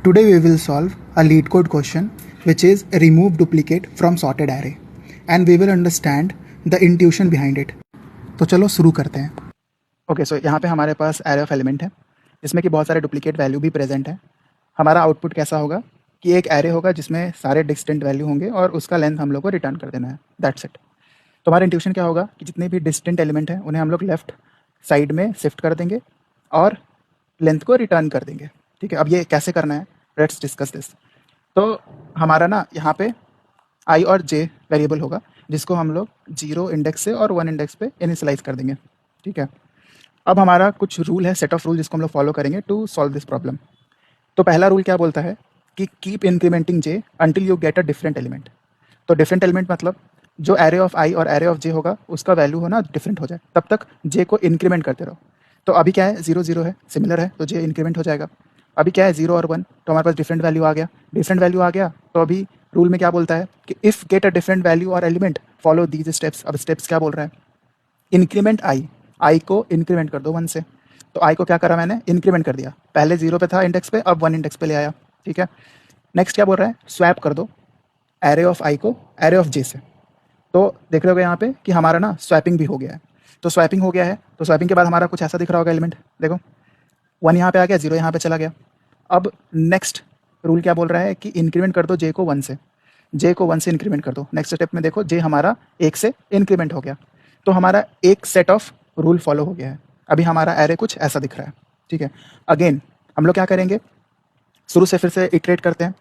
Today we will solve a lead code question which is remove duplicate from sorted array and we will understand the intuition behind it. तो चलो शुरू करते हैं. Okay so यहाँ पे हमारे पास array of element है जिसमें कि बहुत सारे डुप्लीकेट वैल्यू भी प्रेजेंट है. हमारा आउटपुट कैसा होगा कि एक एरे होगा जिसमें सारे डिस्टेंट वैल्यू होंगे और उसका लेंथ हम लोग को रिटर्न कर देना है. That's it. तो हमारा इंट्यूशन क्या होगा कि जितने भी डिस्टेंट एलिमेंट हैं उन्हें हम लोग लेफ्ट साइड में शिफ्ट कर देंगे और लेंथ को रिटर्न कर देंगे. ठीक है, अब ये कैसे करना है, लेट्स डिस्कस दिस. तो हमारा ना यहाँ पे आई और जे वेरिएबल होगा जिसको हम लोग 0 इंडेक्स से और 1 इंडेक्स पे इनिशियलाइज कर देंगे. ठीक है, अब हमारा कुछ रूल है, सेट ऑफ रूल जिसको हम लोग फॉलो करेंगे टू सॉल्व दिस प्रॉब्लम. तो पहला रूल क्या बोलता है कि keep incrementing j until you get a different element. तो डिफरेंट एलिमेंट मतलब जो एरे ऑफ आई और एरे ऑफ जे होगा उसका वैल्यू होना डिफरेंट हो जाए, तब तक जे को इंक्रीमेंट करते रहो. तो अभी क्या है, 0 0 है, सिमिलर है, तो जे इंक्रीमेंट हो जाएगा. अभी क्या है, 0 और 1, तो हमारे पास डिफरेंट वैल्यू आ गया. डिफरेंट वैल्यू आ गया तो अभी रूल में क्या बोलता है कि if gate a different value और एलिमेंट फॉलो दीज स्टेप्स. अब स्टेप्स क्या बोल रहा है, इंक्रीमेंट आई को इंक्रीमेंट कर दो 1 से. तो आई को क्या करा मैंने, इंक्रीमेंट कर दिया. पहले 0 पे था इंडेक्स पे, अब 1 इंडेक्स पे ले आया. ठीक है, नेक्स्ट क्या बोल रहा है, स्वैप कर दो एरे ऑफ आई को एरे ऑफ जे से. तो देख रहे होगे यहाँ पे कि हमारा ना स्वैपिंग भी हो गया है. तो स्वैपिंग हो गया है तो स्वैपिंग के बाद हमारा कुछ ऐसा दिख रहा होगा एलिमेंट. देखो 1 यहाँ पे आ गया, 0 यहाँ पे चला गया. अब नेक्स्ट रूल क्या बोल रहा है कि इंक्रीमेंट कर दो जे को 1 से. जे को 1 से इंक्रीमेंट कर दो. नेक्स्ट स्टेप में देखो जे हमारा 1 से इंक्रीमेंट हो गया. तो हमारा एक सेट ऑफ रूल फॉलो हो गया है. अभी हमारा एरे कुछ ऐसा दिख रहा है. ठीक है, अगेन हम लोग क्या करेंगे, शुरू से फिर से इटरेट करते हैं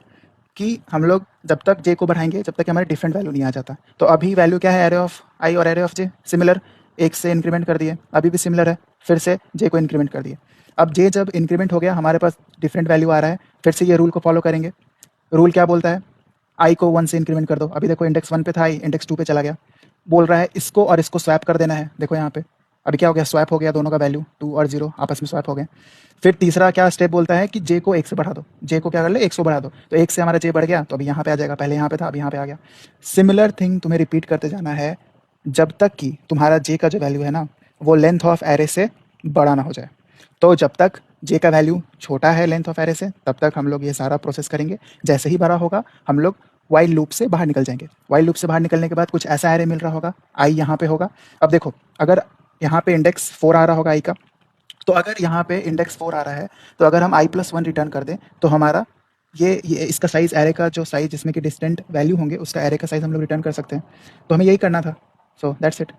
कि हम लोग जब तक जे को बढ़ाएंगे जब तक हमारे डिफरेंट वैल्यू नहीं आ जाता. तो अभी वैल्यू क्या है, एरे ऑफ आई और एरे ऑफ जे सिमिलर, 1 से इंक्रीमेंट कर दिए. अभी भी सिमिलर है, फिर से जे को इंक्रीमेंट कर दिए. अब जे जब इंक्रीमेंट हो गया हमारे पास डिफरेंट वैल्यू आ रहा है, फिर से ये रूल को फॉलो करेंगे. रूल क्या बोलता है, आई को 1 से इंक्रीमेंट कर दो. अभी देखो इंडेक्स 1 पे था आई, इंडेक्स 2 पे चला गया. बोल रहा है इसको और इसको स्वैप कर देना है. देखो यहाँ पे अभी क्या हो गया, स्वैप हो गया, दोनों का वैल्यू 2 और 0 आपस में स्वैप हो गए. फिर तीसरा क्या स्टेप बोलता है कि जे को 1 से बढ़ा दो. जे को क्या कर ले, 1 से बढ़ा दो. तो 1 से हमारा जे बढ़ गया तो अभी यहाँ पे आ जाएगा, पहले यहाँ पे था अभी यहाँ पे आ गया. सिमिलर थिंग तुम्हें रिपीट करते जाना है जब तक कि तुम्हारा जे का जो वैल्यू है ना वो लेंथ ऑफ एरे से बड़ा ना हो जाए. तो जब तक जे का वैल्यू छोटा है लेंथ ऑफ एरे से तब तक हम लोग ये सारा प्रोसेस करेंगे. जैसे ही बड़ा होगा हम लोग वाइल लूप से बाहर निकल जाएंगे. वाइल लूप से बाहर निकलने के बाद कुछ ऐसा एरे मिल रहा होगा, आई यहाँ पे होगा. अब देखो अगर यहाँ पे इंडेक्स 4 आ रहा होगा आई का, तो अगर यहाँ पे इंडेक्स 4 आ रहा है तो अगर हम i+1 रिटर्न कर दें तो हमारा ये इसका साइज, एरे का जो साइज जिसमें कि डिस्टेंट वैल्यू होंगे उसका एरे का साइज हम लोग रिटर्न कर सकते हैं. तो हमें यही करना था. So that's it.